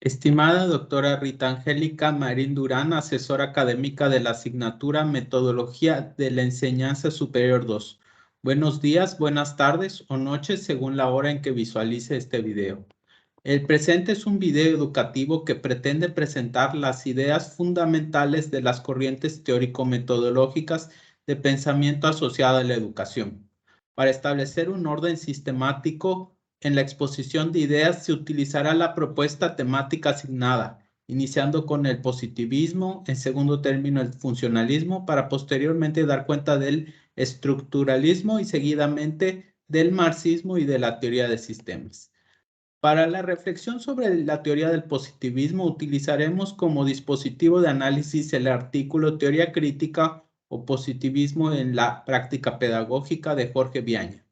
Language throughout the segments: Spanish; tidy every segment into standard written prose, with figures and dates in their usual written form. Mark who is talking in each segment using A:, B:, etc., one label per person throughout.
A: Estimada doctora Rita Angélica Marín Durán, asesora académica de la asignatura Metodología de la Enseñanza Superior 2. Buenos días, buenas tardes o noches según la hora en que visualice este video. El presente es un video educativo que pretende presentar las ideas fundamentales de las corrientes teórico-metodológicas de pensamiento asociado a la educación. Para establecer un orden sistemático en la exposición de ideas se utilizará la propuesta temática asignada, iniciando con el positivismo, en segundo término el funcionalismo, para posteriormente dar cuenta del estructuralismo y seguidamente del marxismo y de la teoría de sistemas. Para la reflexión sobre la teoría del positivismo utilizaremos como dispositivo de análisis el artículo Teoría crítica o positivismo en la práctica pedagógica de Jorge Viaña.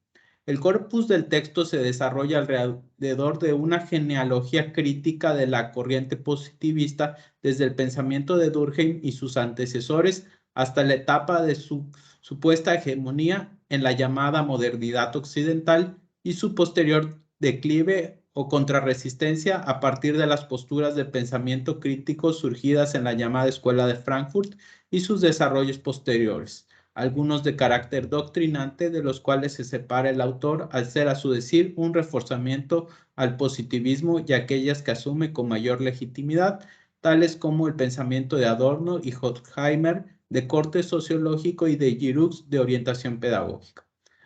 A: El corpus del texto se desarrolla alrededor de una genealogía crítica de la corriente positivista desde el pensamiento de Durkheim y sus antecesores hasta la etapa de su supuesta hegemonía en la llamada modernidad occidental y su posterior declive o contrarresistencia a partir de las posturas de pensamiento crítico surgidas en la llamada Escuela de Frankfurt y sus desarrollos posteriores, algunos de carácter doctrinante, de los cuales se separa el autor al ser a su decir un reforzamiento al positivismo y aquellas que asume con mayor legitimidad, tales como el pensamiento de Adorno y Horkheimer de corte sociológico y de Giroux de orientación pedagógica.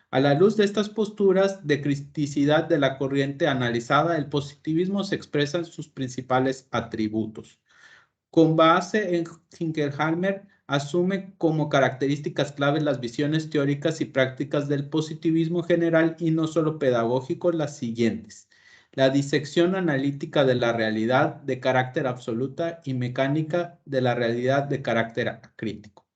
A: A la luz de estas posturas de criticidad de la corriente analizada, el positivismo se expresa en sus principales atributos. Con base en Horkheimer, asume como características claves las visiones teóricas y prácticas del positivismo general y no solo pedagógico las siguientes: la disección analítica de la realidad de carácter absoluta y mecánica de la realidad de carácter crítico,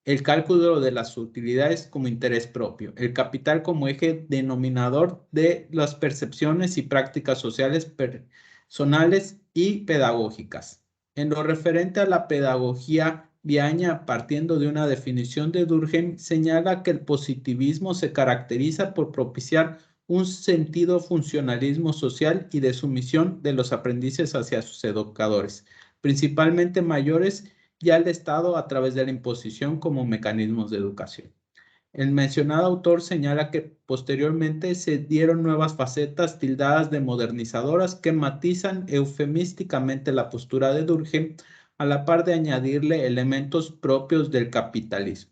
A: el cálculo de las utilidades como interés propio, el capital como eje denominador de las percepciones y prácticas sociales personales y pedagógicas. En lo referente a la pedagogía, Viaña, partiendo de una definición de Durkheim, señala que el positivismo se caracteriza por propiciar un sentido funcionalismo social y de sumisión de los aprendices hacia sus educadores, principalmente mayores, y al Estado a través de la imposición como mecanismos de educación. El mencionado autor señala que posteriormente se dieron nuevas facetas tildadas de modernizadoras que matizan eufemísticamente la postura de Durkheim a la par de añadirle elementos propios del capitalismo.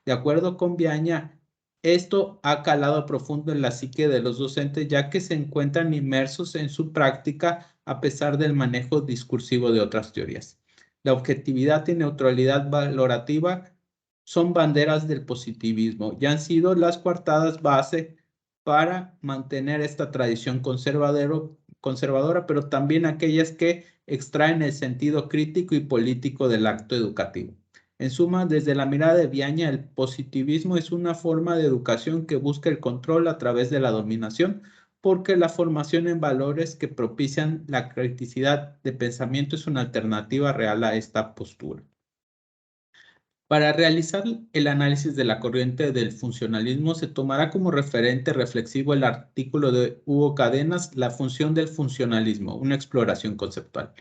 A: De acuerdo con Viaña, esto ha calado profundo en la psique de los docentes, ya que se encuentran inmersos en su práctica a pesar del manejo discursivo de otras teorías. La objetividad y neutralidad valorativa son banderas del positivismo y han sido las coartadas base para mantener esta tradición conservadora, pero también aquellas que extraen el sentido crítico y político del acto educativo. En suma, desde la mirada de Viaña, el positivismo es una forma de educación que busca el control a través de la dominación, porque la formación en valores que propician la criticidad de pensamiento es una alternativa real a esta postura. Para realizar el análisis de la corriente del funcionalismo se tomará como referente reflexivo el artículo de Hugo Cadenas, La función del funcionalismo, una exploración conceptual.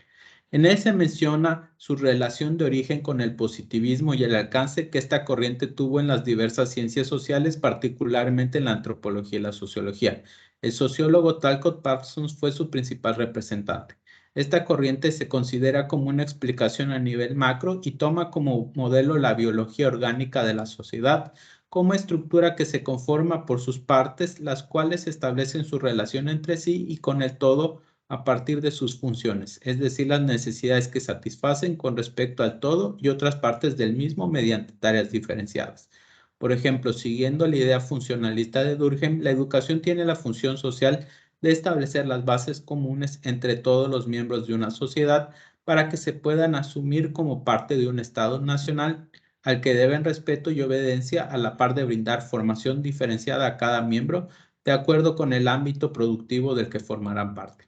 A: En él se menciona su relación de origen con el positivismo y el alcance que esta corriente tuvo en las diversas ciencias sociales, particularmente en la antropología y la sociología. El sociólogo Talcott Parsons fue su principal representante. Esta corriente se considera como una explicación a nivel macro y toma como modelo la biología orgánica de la sociedad, como estructura que se conforma por sus partes, las cuales establecen su relación entre sí y con el todo a partir de sus funciones, es decir, las necesidades que satisfacen con respecto al todo y otras partes del mismo mediante tareas diferenciadas. Por ejemplo, siguiendo la idea funcionalista de Durkheim, la educación tiene la función social de establecer las bases comunes entre todos los miembros de una sociedad para que se puedan asumir como parte de un Estado nacional al que deben respeto y obediencia a la par de brindar formación diferenciada a cada miembro de acuerdo con el ámbito productivo del que formarán parte.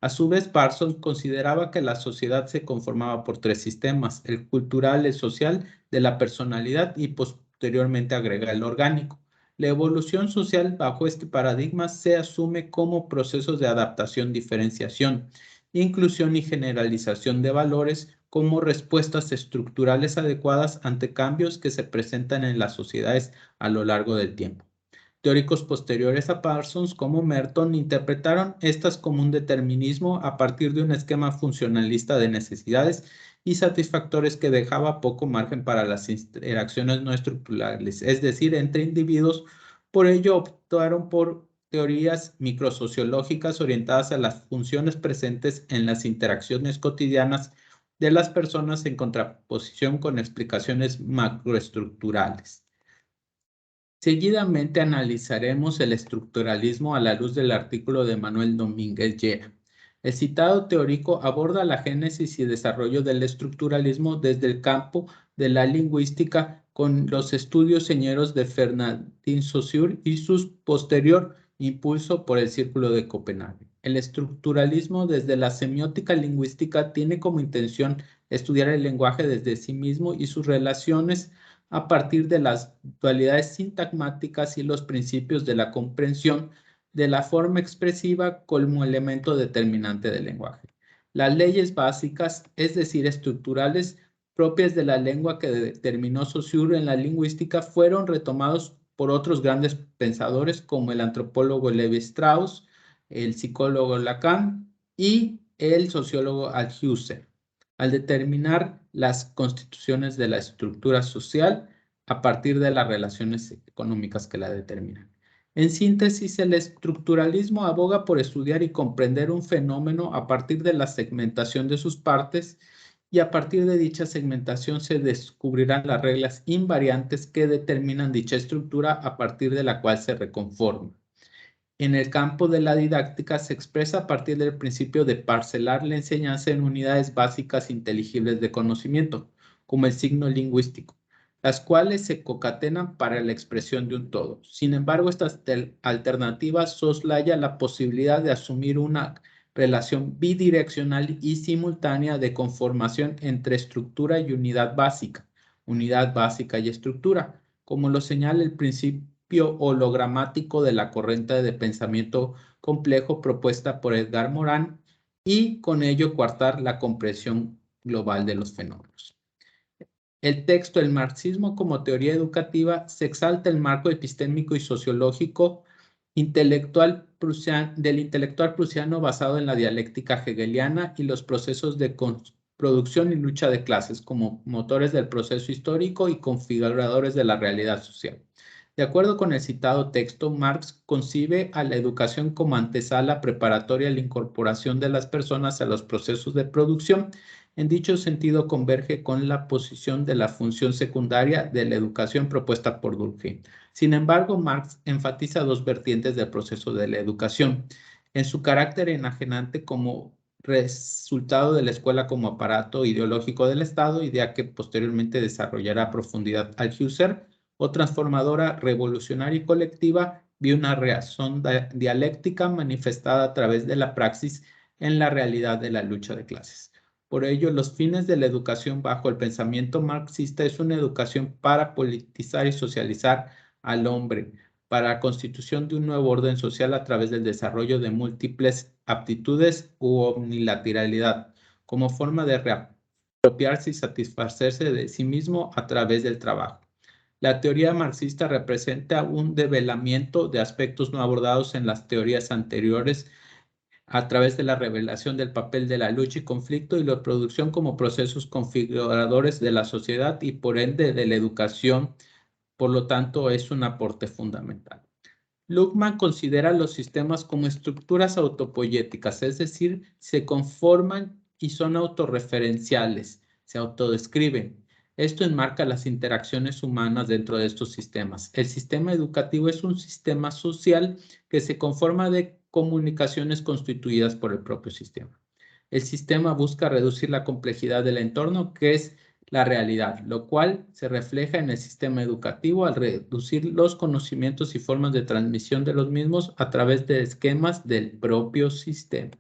A: A su vez, Parsons consideraba que la sociedad se conformaba por tres sistemas: el cultural, el social, de la personalidad y posteriormente agrega el orgánico. La evolución social bajo este paradigma se asume como procesos de adaptación-diferenciación, inclusión y generalización de valores como respuestas estructurales adecuadas ante cambios que se presentan en las sociedades a lo largo del tiempo. Teóricos posteriores a Parsons, como Merton, interpretaron estas como un determinismo a partir de un esquema funcionalista de necesidades y satisfactores que dejaba poco margen para las interacciones no estructurales, es decir, entre individuos. Por ello, optaron por teorías microsociológicas orientadas a las funciones presentes en las interacciones cotidianas de las personas en contraposición con explicaciones macroestructurales. Seguidamente analizaremos el estructuralismo a la luz del artículo de Manuel Domínguez Llera. El citado teórico aborda la génesis y desarrollo del estructuralismo desde el campo de la lingüística con los estudios señeros de Fernandin Saussure y su posterior impulso por el Círculo de Copenhague. El estructuralismo desde la semiótica lingüística tiene como intención estudiar el lenguaje desde sí mismo y sus relaciones a partir de las dualidades sintagmáticas y los principios de la comprensión de la forma expresiva como elemento determinante del lenguaje. Las leyes básicas, es decir, estructurales, propias de la lengua que determinó Saussure en la lingüística, fueron retomados por otros grandes pensadores como el antropólogo Levi Strauss, el psicólogo Lacan y el sociólogo Althusser, al determinar las constituciones de la estructura social a partir de las relaciones económicas que la determinan. En síntesis, el estructuralismo aboga por estudiar y comprender un fenómeno a partir de la segmentación de sus partes, y a partir de dicha segmentación se descubrirán las reglas invariantes que determinan dicha estructura a partir de la cual se reconforma. En el campo de la didáctica se expresa a partir del principio de parcelar la enseñanza en unidades básicas inteligibles de conocimiento, como el signo lingüístico, las cuales se concatenan para la expresión de un todo. Sin embargo, esta alternativa soslaya la posibilidad de asumir una relación bidireccional y simultánea de conformación entre estructura y unidad básica y estructura, como lo señala el principio hologramático de la corriente de pensamiento complejo propuesta por Edgar Morin, y con ello coartar la comprensión global de los fenómenos. El texto El marxismo como teoría educativa se exalta el marco epistémico y sociológico del intelectual prusiano basado en la dialéctica hegeliana y los procesos de producción y lucha de clases como motores del proceso histórico y configuradores de la realidad social. De acuerdo con el citado texto, Marx concibe a la educación como antesala preparatoria a la incorporación de las personas a los procesos de producción. En dicho sentido, converge con la posición de la función secundaria de la educación propuesta por Durkheim. Sin embargo, Marx enfatiza dos vertientes del proceso de la educación: en su carácter enajenante como resultado de la escuela como aparato ideológico del Estado, idea que posteriormente desarrollará a profundidad Althusser, o transformadora, revolucionaria y colectiva, vio una razón dialéctica manifestada a través de la praxis en la realidad de la lucha de clases. Por ello, los fines de la educación bajo el pensamiento marxista es una educación para politizar y socializar al hombre, para la constitución de un nuevo orden social a través del desarrollo de múltiples aptitudes u omnilateralidad, como forma de reapropiarse y satisfacerse de sí mismo a través del trabajo. La teoría marxista representa un develamiento de aspectos no abordados en las teorías anteriores a través de la revelación del papel de la lucha y conflicto y la producción como procesos configuradores de la sociedad y por ende de la educación. Por lo tanto, es un aporte fundamental. Luhmann considera los sistemas como estructuras autopoyéticas, es decir, se conforman y son autorreferenciales, se autodescriben. Esto enmarca las interacciones humanas dentro de estos sistemas. El sistema educativo es un sistema social que se conforma de comunicaciones constituidas por el propio sistema. El sistema busca reducir la complejidad del entorno, que es la realidad, lo cual se refleja en el sistema educativo al reducir los conocimientos y formas de transmisión de los mismos a través de esquemas del propio sistema.